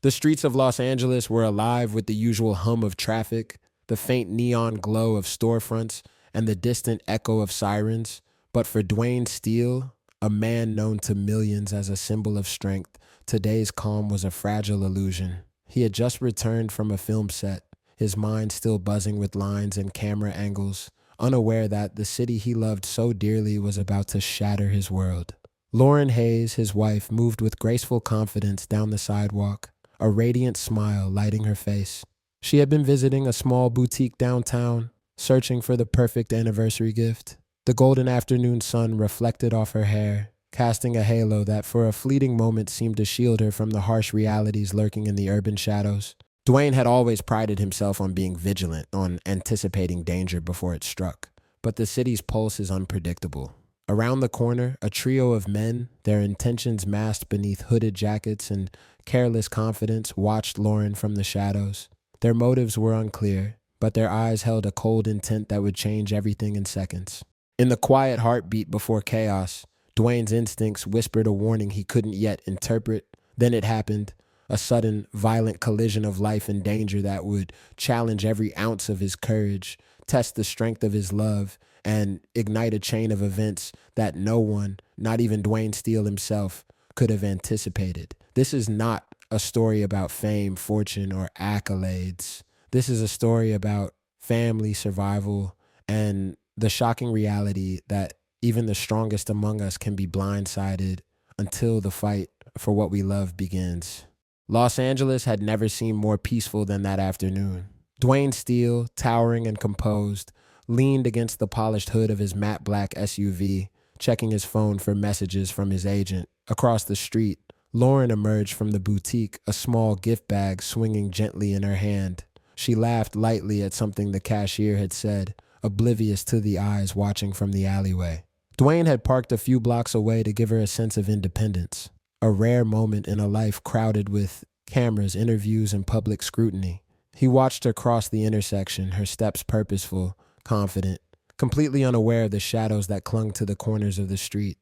The streets of Los Angeles were alive with the usual hum of traffic, the faint neon glow of storefronts, and the distant echo of sirens. But for Dwayne Steel, a man known to millions as a symbol of strength, today's calm was a fragile illusion. He had just returned from a film set, his mind still buzzing with lines and camera angles, unaware that the city he loved so dearly was about to shatter his world. Lauren Hayes, his wife, moved with graceful confidence down the sidewalk, a radiant smile lighting her face. She had been visiting a small boutique downtown, searching for the perfect anniversary gift. The golden afternoon sun reflected off her hair, casting a halo that for a fleeting moment seemed to shield her from the harsh realities lurking in the urban shadows. Dwayne had always prided himself on being vigilant, on anticipating danger before it struck. But the city's pulse is unpredictable. Around the corner, a trio of men, their intentions masked beneath hooded jackets and careless confidence, watched Lauren from the shadows. Their motives were unclear, but their eyes held a cold intent that would change everything in seconds. In the quiet heartbeat before chaos, Dwayne's instincts whispered a warning he couldn't yet interpret. Then it happened, a sudden, violent collision of life and danger that would challenge every ounce of his courage, test the strength of his love, and ignite a chain of events that no one, not even Dwayne Steel himself, could have anticipated. This is not a story about fame, fortune, or accolades. This is a story about family, survival, and the shocking reality that even the strongest among us can be blindsided until the fight for what we love begins. Los Angeles had never seemed more peaceful than that afternoon. Dwayne Steel, towering and composed, leaned against the polished hood of his matte black SUV, checking his phone for messages from his agent. Across the street, Lauren emerged from the boutique, a small gift bag swinging gently in her hand. She laughed lightly at something the cashier had said, oblivious to the eyes watching from the alleyway. Dwayne had parked a few blocks away to give her a sense of independence, a rare moment in a life crowded with cameras, interviews, and public scrutiny. He watched her cross the intersection, her steps purposeful, confident, completely unaware of the shadows that clung to the corners of the street.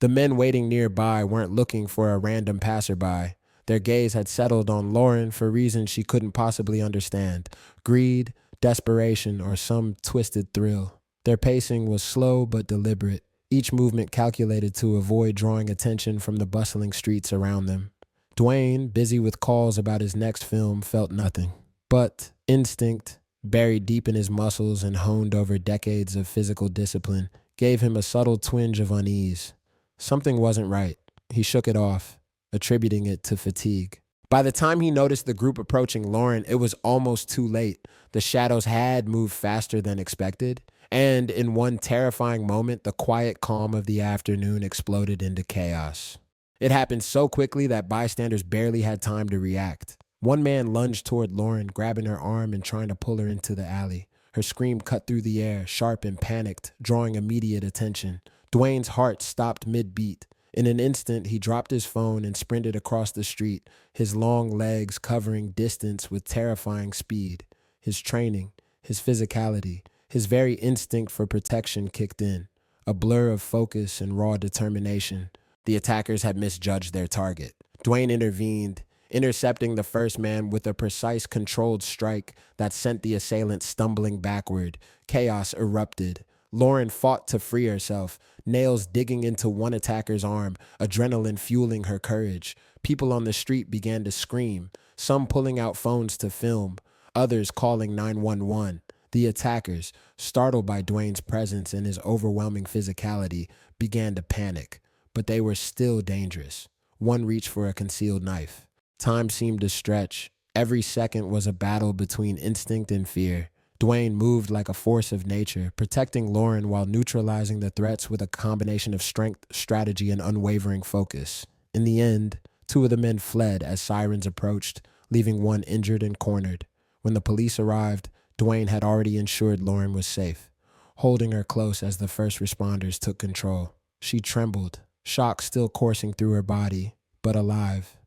The men waiting nearby weren't looking for a random passerby. Their gaze had settled on Lauren for reasons she couldn't possibly understand: greed, desperation, or some twisted thrill. Their pacing was slow but deliberate, each movement calculated to avoid drawing attention from the bustling streets around them. Dwayne, busy with calls about his next film, felt nothing. But instinct, buried deep in his muscles and honed over decades of physical discipline, gave him a subtle twinge of unease. Something wasn't right. He shook it off, attributing it to fatigue. By the time he noticed the group approaching Lauren, it was almost too late. The shadows had moved faster than expected, and in one terrifying moment, the quiet calm of the afternoon exploded into chaos. It happened so quickly that bystanders barely had time to react. One man lunged toward Lauren, grabbing her arm and trying to pull her into the alley. Her scream cut through the air, sharp and panicked, drawing immediate attention. Dwayne's heart stopped mid-beat. In an instant, he dropped his phone and sprinted across the street, his long legs covering distance with terrifying speed. His training, his physicality, his very instinct for protection kicked in, a blur of focus and raw determination. The attackers had misjudged their target. Dwayne intervened, intercepting the first man with a precise, controlled strike that sent the assailant stumbling backward. Chaos erupted. Lauren fought to free herself, nails digging into one attacker's arm, adrenaline fueling her courage. People on the street began to scream, some pulling out phones to film, others calling 911. The attackers, startled by Dwayne's presence and his overwhelming physicality, began to panic, but they were still dangerous. One reached for a concealed knife. Time seemed to stretch. Every second was a battle between instinct and fear. Dwayne moved like a force of nature, protecting Lauren while neutralizing the threats with a combination of strength, strategy, and unwavering focus. In the end, two of the men fled as sirens approached, leaving one injured and cornered. When the police arrived, Dwayne had already ensured Lauren was safe, holding her close as the first responders took control. She trembled, shock still coursing through her body, but alive.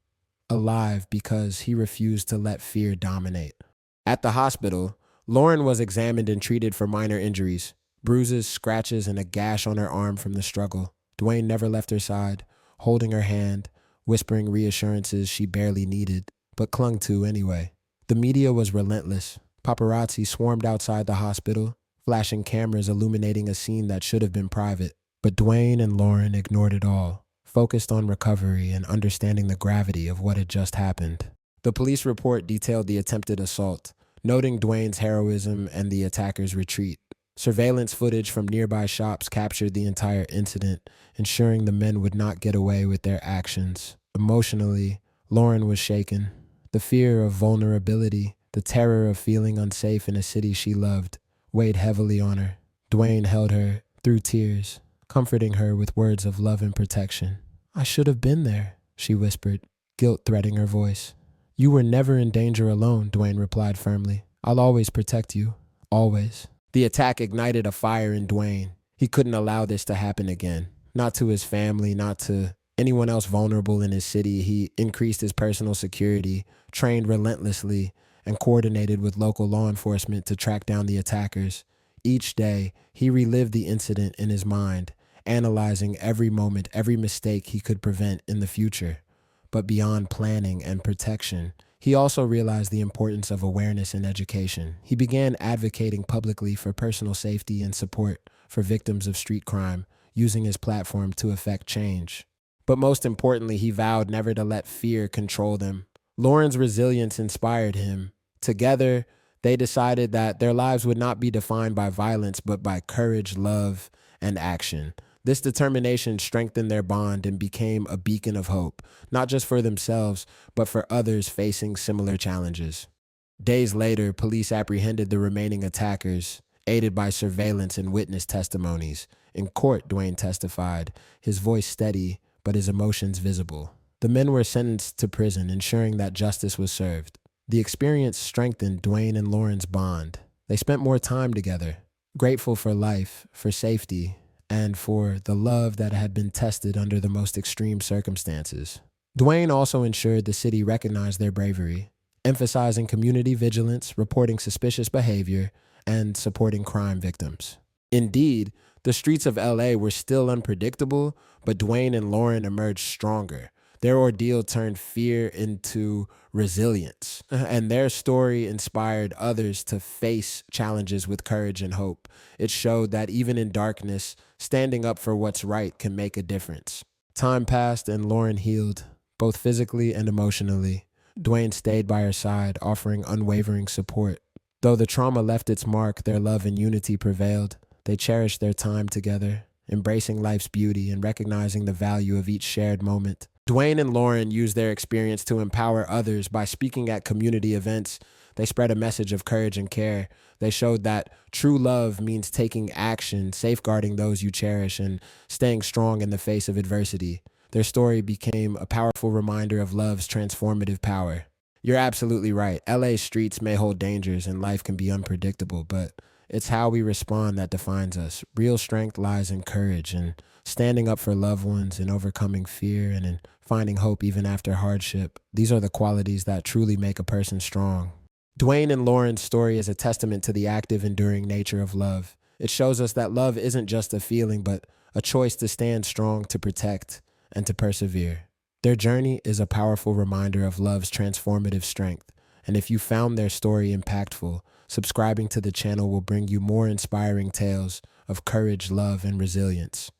Alive because he refused to let fear dominate. At the hospital, Lauren was examined and treated for minor injuries, bruises, scratches, and a gash on her arm from the struggle. Dwayne never left her side, holding her hand, whispering reassurances she barely needed. but clung to anyway. The media was relentless. Paparazzi swarmed outside the hospital, flashing cameras illuminating a scene that should have been private. But Dwayne and Lauren ignored it all, focused on recovery and understanding the gravity of what had just happened. The police report detailed the attempted assault, noting Dwayne's heroism and the attacker's retreat. Surveillance footage from nearby shops captured the entire incident, ensuring the men would not get away with their actions. Emotionally, Lauren was shaken. The fear of vulnerability, the terror of feeling unsafe in a city she loved, weighed heavily on her. Dwayne held her through tears, comforting her with words of love and protection. "I should have been there," she whispered, guilt threading her voice. "You were never in danger alone," Dwayne replied firmly. "I'll always protect you. Always." The attack ignited a fire in Dwayne. He couldn't allow this to happen again. Not to his family, not to anyone else vulnerable in his city. He increased his personal security, trained relentlessly, and coordinated with local law enforcement to track down the attackers. Each day, he relived the incident in his mind, analyzing every moment, every mistake he could prevent in the future. But beyond planning and protection, he also realized the importance of awareness and education. He began advocating publicly for personal safety and support for victims of street crime, using his platform to effect change. But most importantly, he vowed never to let fear control them. Lauren's resilience inspired him. Together, they decided that their lives would not be defined by violence, but by courage, love, and action. This determination strengthened their bond and became a beacon of hope, not just for themselves, but for others facing similar challenges. Days later, police apprehended the remaining attackers, aided by surveillance and witness testimonies. In court, Dwayne testified, his voice steady, but his emotions visible. The men were sentenced to prison, ensuring that justice was served. The experience strengthened Dwayne and Lauren's bond. They spent more time together, grateful for life, for safety, and for the love that had been tested under the most extreme circumstances. Dwayne also ensured the city recognized their bravery, emphasizing community vigilance, reporting suspicious behavior, and supporting crime victims. Indeed, the streets of LA were still unpredictable, but Dwayne and Lauren emerged stronger. Their ordeal turned fear into resilience, and their story inspired others to face challenges with courage and hope. It showed that even in darkness, standing up for what's right can make a difference. Time passed and Lauren healed, both physically and emotionally. Dwayne stayed by her side, offering unwavering support. Though the trauma left its mark, their love and unity prevailed. They cherished their time together, embracing life's beauty and recognizing the value of each shared moment. Dwayne and Lauren used their experience to empower others by speaking at community events. They spread a message of courage and care. They showed that true love means taking action, safeguarding those you cherish, and staying strong in the face of adversity. Their story became a powerful reminder of love's transformative power. You're absolutely right. LA's streets may hold dangers and life can be unpredictable, but it's how we respond that defines us. Real strength lies in courage and standing up for loved ones and overcoming fear and in finding hope even after hardship. These are the qualities that truly make a person strong. Dwayne and Lauren's story is a testament to the active, enduring nature of love. It shows us that love isn't just a feeling, but a choice to stand strong, to protect, and to persevere. Their journey is a powerful reminder of love's transformative strength. And if you found their story impactful, subscribing to the channel will bring you more inspiring tales of courage, love, and resilience.